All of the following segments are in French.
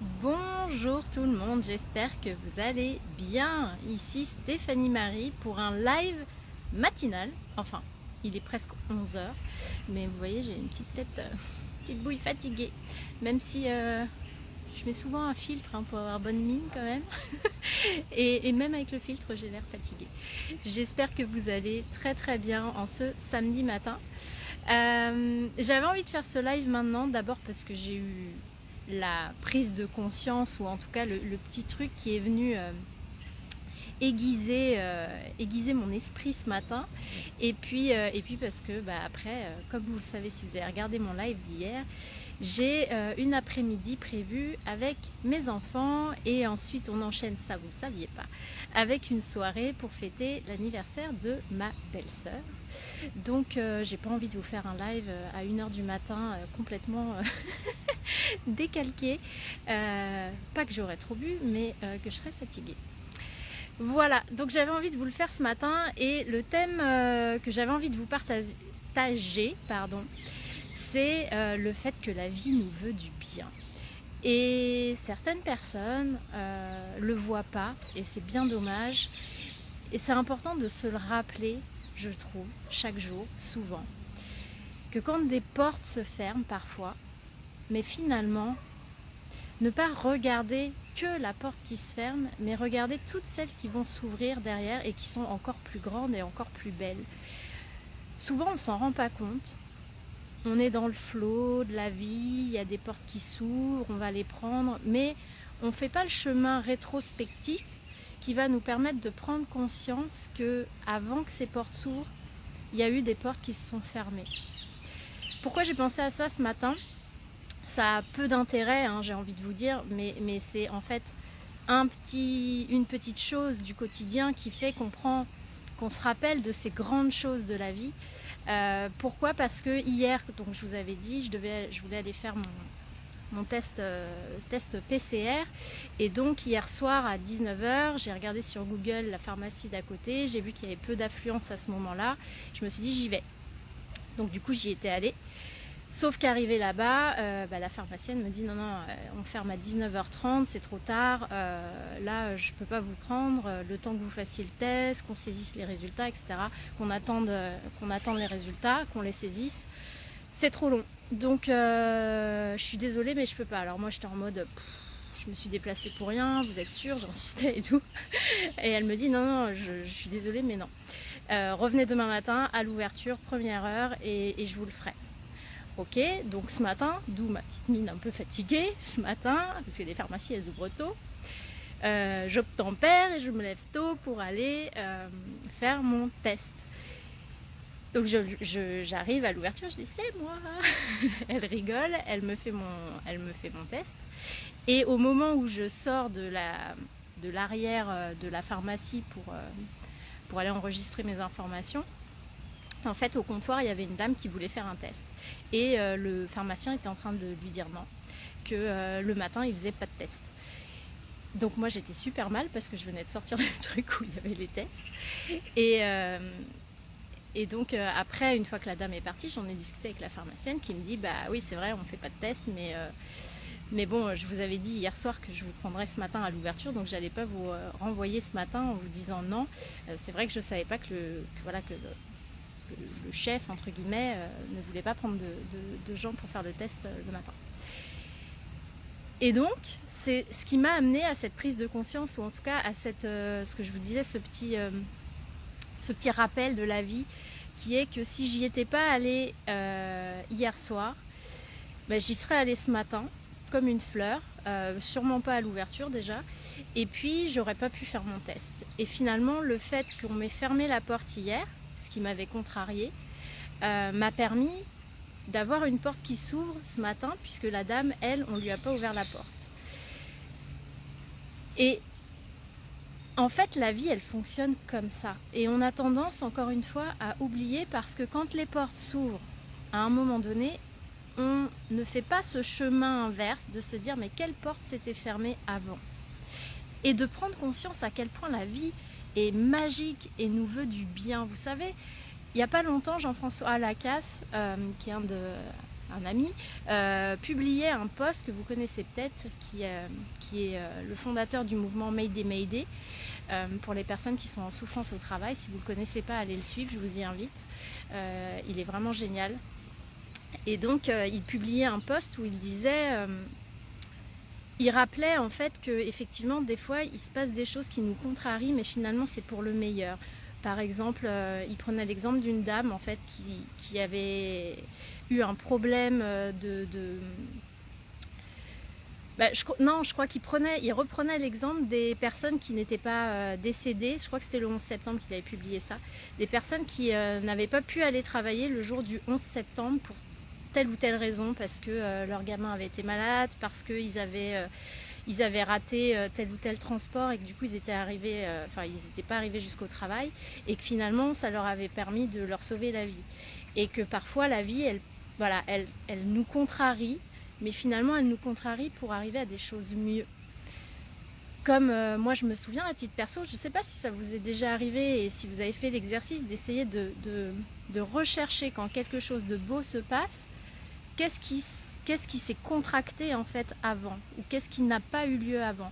Bonjour tout le monde, j'espère que vous allez bien. Ici Stéphanie Marie pour un live matinal. Enfin, il est presque 11 heures, mais vous voyez, j'ai une petite tête, petite bouille fatiguée. Même si je mets souvent un filtre pour avoir bonne mine quand même. Et même avec le filtre, j'ai l'air fatiguée. J'espère que vous allez très très bien en ce samedi matin. J'avais envie de faire ce live maintenant, d'abord parce que j'ai eu la prise de conscience, ou en tout cas le petit truc qui est venu aiguiser mon esprit ce matin, et puis parce que après, comme vous le savez si vous avez regardé mon live d'hier, j'ai une après-midi prévue avec mes enfants, et ensuite on enchaîne, ça vous ne saviez pas, avec une soirée pour fêter l'anniversaire de ma belle-sœur. Donc j'ai pas envie de vous faire un live à 1h du matin complètement décalqué. Pas que j'aurais trop bu, mais que je serais fatiguée. Voilà, donc j'avais envie de vous le faire ce matin, et le thème que j'avais envie de vous partager, c'est le fait que la vie nous veut du bien. Et certaines personnes le voient pas, et c'est bien dommage. Et c'est important de se le rappeler, je trouve, chaque jour, souvent, que quand des portes se ferment parfois, mais finalement, ne pas regarder que la porte qui se ferme, mais regarder toutes celles qui vont s'ouvrir derrière et qui sont encore plus grandes et encore plus belles. Souvent, on ne s'en rend pas compte. On est dans le flot de la vie, il y a des portes qui s'ouvrent, on va les prendre, mais on ne fait pas le chemin rétrospectif qui va nous permettre de prendre conscience que, avant que ces portes s'ouvrent, il y a eu des portes qui se sont fermées. Pourquoi j'ai pensé à ça ce matin ? Ça a peu d'intérêt, j'ai envie de vous dire, mais c'est en fait une petite chose du quotidien qui fait qu'on se rappelle de ces grandes choses de la vie. Pourquoi ? Parce que hier, donc je vous avais dit, je voulais aller faire mon test PCR, et donc hier soir à 19h, j'ai regardé sur Google la pharmacie d'à côté, j'ai vu qu'il y avait peu d'affluence à ce moment-là, je me suis dit j'y vais. Donc du coup j'y étais allée. Sauf qu'arrivée là-bas, la pharmacienne me dit non, on ferme à 19h30, c'est trop tard, là je peux pas vous prendre, le temps que vous fassiez le test, qu'on saisisse les résultats, etc., qu'on attende les résultats, qu'on les saisisse, c'est trop long. Donc je suis désolée mais je peux pas. Alors moi j'étais en mode, je me suis déplacée pour rien, vous êtes sûre, j'insistais et tout. Et elle me dit non, je suis désolée mais non. Revenez demain matin à l'ouverture, première heure, et je vous le ferai. Ok, donc ce matin, d'où ma petite mine un peu fatiguée, ce matin, parce que les pharmacies elles ouvrent tôt, j'obtempère et je me lève tôt pour aller faire mon test. Donc j'arrive à l'ouverture, je dis c'est moi. Elle rigole, elle me fait mon test. Et au moment où je sors de l'arrière de la pharmacie pour aller enregistrer mes informations, en fait au comptoir il y avait une dame qui voulait faire un test. Et le pharmacien était en train de lui dire non, que le matin il faisait pas de test. Donc moi j'étais super mal parce que je venais de sortir du truc où il y avait les tests. Et donc après, une fois que la dame est partie, j'en ai discuté avec la pharmacienne qui me dit bah oui c'est vrai, on fait pas de test, mais bon, je vous avais dit hier soir que je vous prendrais ce matin à l'ouverture, donc j'allais pas vous renvoyer ce matin en vous disant non. C'est vrai que je savais pas que le chef entre guillemets ne voulait pas prendre de gens pour faire le test le matin. Et donc c'est ce qui m'a amené à cette prise de conscience, ou en tout cas à ce que je vous disais, ce petit rappel de la vie, qui est que si j'y étais pas allée hier soir, j'y serais allée ce matin comme une fleur, sûrement pas à l'ouverture déjà, et puis j'aurais pas pu faire mon test. Et finalement le fait qu'on m'ait fermé la porte hier, qui m'avait contrariée, m'a permis d'avoir une porte qui s'ouvre ce matin, puisque la dame, elle, on lui a pas ouvert la porte. Et en fait, la vie, elle fonctionne comme ça. Et on a tendance, encore une fois, à oublier, parce que quand les portes s'ouvrent, à un moment donné, on ne fait pas ce chemin inverse de se dire mais quelle porte s'était fermée avant, et de prendre conscience à quel point la vie est magique et nous veut du bien. Vous savez, il n'y a pas longtemps, Jean-François Lacasse, qui est un ami, publiait un post que vous connaissez peut-être, qui est le fondateur du mouvement Mayday Mayday. Pour les personnes qui sont en souffrance au travail, si vous ne le connaissez pas, allez le suivre, je vous y invite. Il est vraiment génial. Et donc il publiait un post où il disait, il rappelait en fait que effectivement des fois il se passe des choses qui nous contrarient, mais finalement c'est pour le meilleur. Par exemple, il prenait l'exemple d'une dame en fait qui avait eu un problème je crois qu'il reprenait l'exemple des personnes qui n'étaient pas décédées. Je crois que c'était le 11 septembre qu'il avait publié ça. Des personnes qui n'avaient pas pu aller travailler le jour du 11 septembre pour telle ou telle raison, parce que leur gamin avait été malade, parce qu'ils avaient raté tel ou tel transport et que du coup ils étaient arrivés, ils n'étaient pas arrivés jusqu'au travail, et que finalement ça leur avait permis de leur sauver la vie. Et que parfois la vie, elle nous contrarie, mais finalement elle nous contrarie pour arriver à des choses mieux. Comme moi je me souviens à titre perso, je ne sais pas si ça vous est déjà arrivé et si vous avez fait l'exercice d'essayer de rechercher quand quelque chose de beau se passe, qu'est-ce qui s'est contracté en fait avant, ou qu'est-ce qui n'a pas eu lieu avant.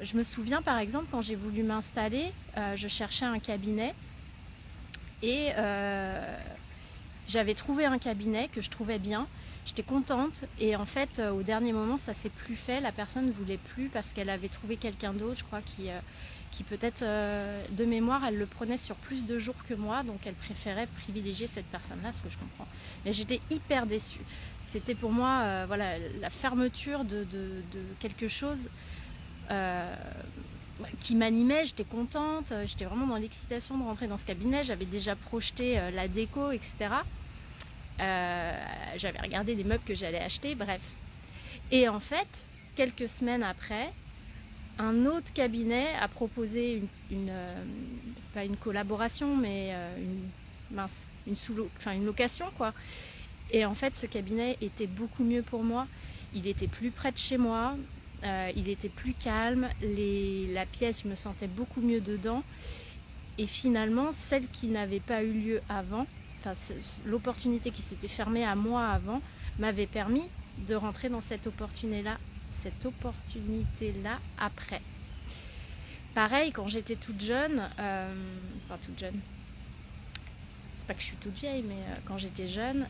Je me souviens par exemple quand j'ai voulu m'installer, je cherchais un cabinet et j'avais trouvé un cabinet que je trouvais bien. J'étais contente et en fait au dernier moment ça s'est plus fait, la personne ne voulait plus parce qu'elle avait trouvé quelqu'un d'autre, je crois, qui peut-être de mémoire elle le prenait sur plus de jours que moi, donc elle préférait privilégier cette personne-là, ce que je comprends. Mais j'étais hyper déçue. C'était pour moi la fermeture de quelque chose qui m'animait. J'étais contente, j'étais vraiment dans l'excitation de rentrer dans ce cabinet, j'avais déjà projeté la déco, etc. J'avais regardé les meubles que j'allais acheter, bref. Et en fait, quelques semaines après, un autre cabinet a proposé pas une collaboration, mais une location, quoi. Et en fait, ce cabinet était beaucoup mieux pour moi. Il était plus près de chez moi, il était plus calme, la pièce, je me sentais beaucoup mieux dedans. Et finalement, celle qui n'avait pas eu lieu avant, l'opportunité qui s'était fermée à moi avant, m'avait permis de rentrer dans cette opportunité-là après. Pareil, quand j'étais toute jeune, toute jeune, c'est pas que je suis toute vieille, mais quand j'étais jeune,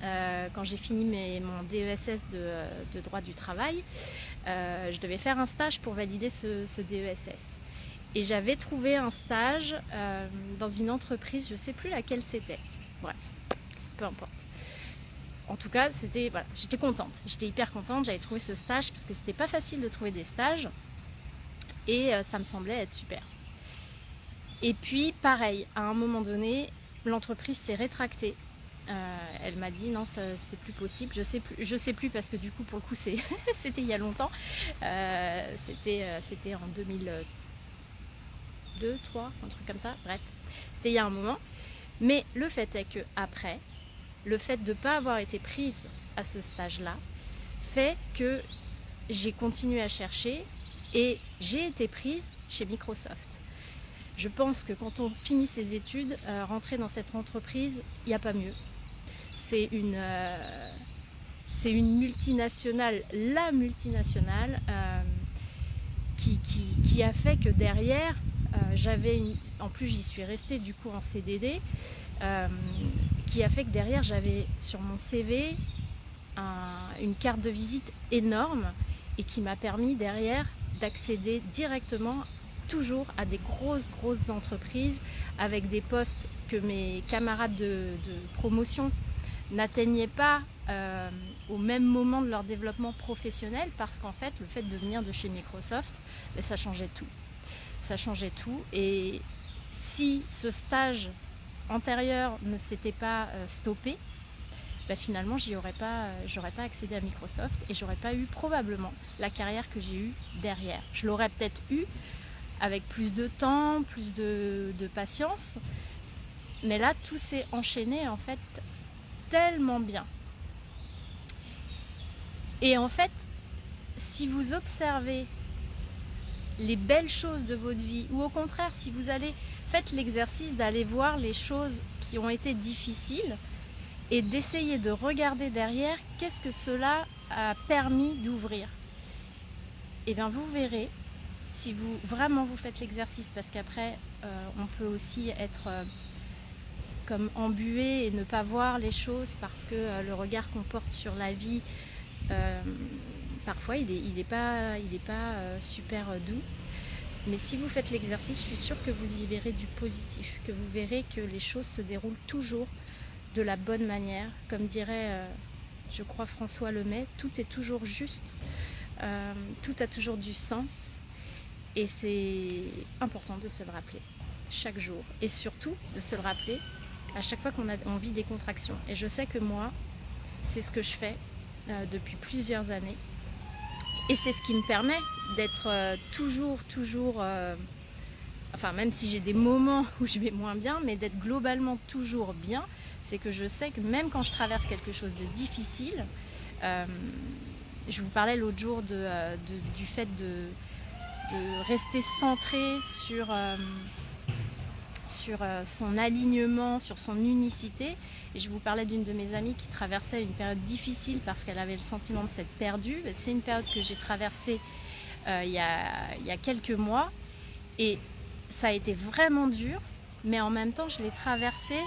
quand j'ai fini mon DESS de droit du travail, je devais faire un stage pour valider ce DESS. Et j'avais trouvé un stage dans une entreprise, je sais plus laquelle c'était. Bref, peu importe. En tout cas, j'étais contente, j'étais hyper contente, j'avais trouvé ce stage parce que c'était pas facile de trouver des stages et ça me semblait être super. Et puis pareil, à un moment donné, l'entreprise s'est rétractée. Elle m'a dit non, c'est plus possible, je sais plus parce que du coup pour le coup c'était il y a longtemps, c'était en 2002, 2003, un truc comme ça, bref, c'était il y a un moment. Mais le fait est que après, le fait de ne pas avoir été prise à ce stage-là fait que j'ai continué à chercher et j'ai été prise chez Microsoft. Je pense que quand on finit ses études, rentrer dans cette entreprise, il n'y a pas mieux. C'est une multinationale, la multinationale qui a fait que derrière, en plus j'y suis restée du coup en CDD, qui a fait que derrière j'avais sur mon CV une carte de visite énorme et qui m'a permis derrière d'accéder directement toujours à des grosses entreprises avec des postes que mes camarades de promotion n'atteignaient pas au même moment de leur développement professionnel, parce qu'en fait le fait de venir de chez Microsoft, ça changeait tout. Ça changeait tout, et si ce stage antérieur ne s'était pas stoppé, finalement j'aurais pas accédé à Microsoft et j'aurais pas eu probablement la carrière que j'ai eue derrière. Je l'aurais peut-être eu avec plus de temps, plus de patience, mais là tout s'est enchaîné en fait tellement bien. Et en fait, si vous observez les belles choses de votre vie, ou au contraire, si vous faites l'exercice d'aller voir les choses qui ont été difficiles, et d'essayer de regarder derrière qu'est-ce que cela a permis d'ouvrir. Et bien vous verrez, si vous vraiment vous faites l'exercice, parce qu'après on peut aussi être comme embué et ne pas voir les choses parce que le regard qu'on porte sur la vie parfois il est pas super doux. Mais si vous faites l'exercice, je suis sûre que vous y verrez du positif, que vous verrez que les choses se déroulent toujours de la bonne manière. Comme dirait, je crois, François Lemay, tout est toujours juste, tout a toujours du sens. Et c'est important de se le rappeler chaque jour. Et surtout de se le rappeler à chaque fois qu'on vit des contractions. Et je sais que moi, c'est ce que je fais depuis plusieurs années. Et c'est ce qui me permet d'être toujours, enfin même si j'ai des moments où je vais moins bien, mais d'être globalement toujours bien, c'est que je sais que même quand je traverse quelque chose de difficile, je vous parlais l'autre jour du fait de rester centré sur son alignement, sur son unicité. Et je vous parlais d'une de mes amies qui traversait une période difficile parce qu'elle avait le sentiment de s'être perdue. C'est une période que j'ai traversée il y a quelques mois et ça a été vraiment dur, mais en même temps je l'ai traversée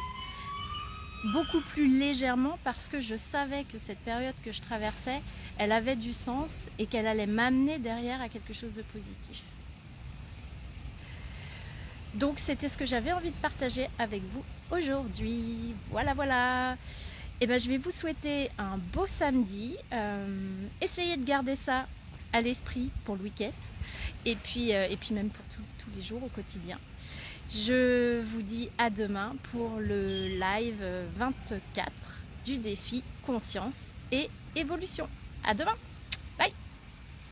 beaucoup plus légèrement parce que je savais que cette période que je traversais, elle avait du sens et qu'elle allait m'amener derrière à quelque chose de positif. Donc c'était ce que j'avais envie de partager avec vous aujourd'hui. Voilà. Et ben je vais vous souhaiter un beau samedi. Essayez de garder ça à l'esprit pour le week-end. Et puis même pour tous les jours au quotidien. Je vous dis à demain pour le live 24 du défi Conscience et Évolution. À demain!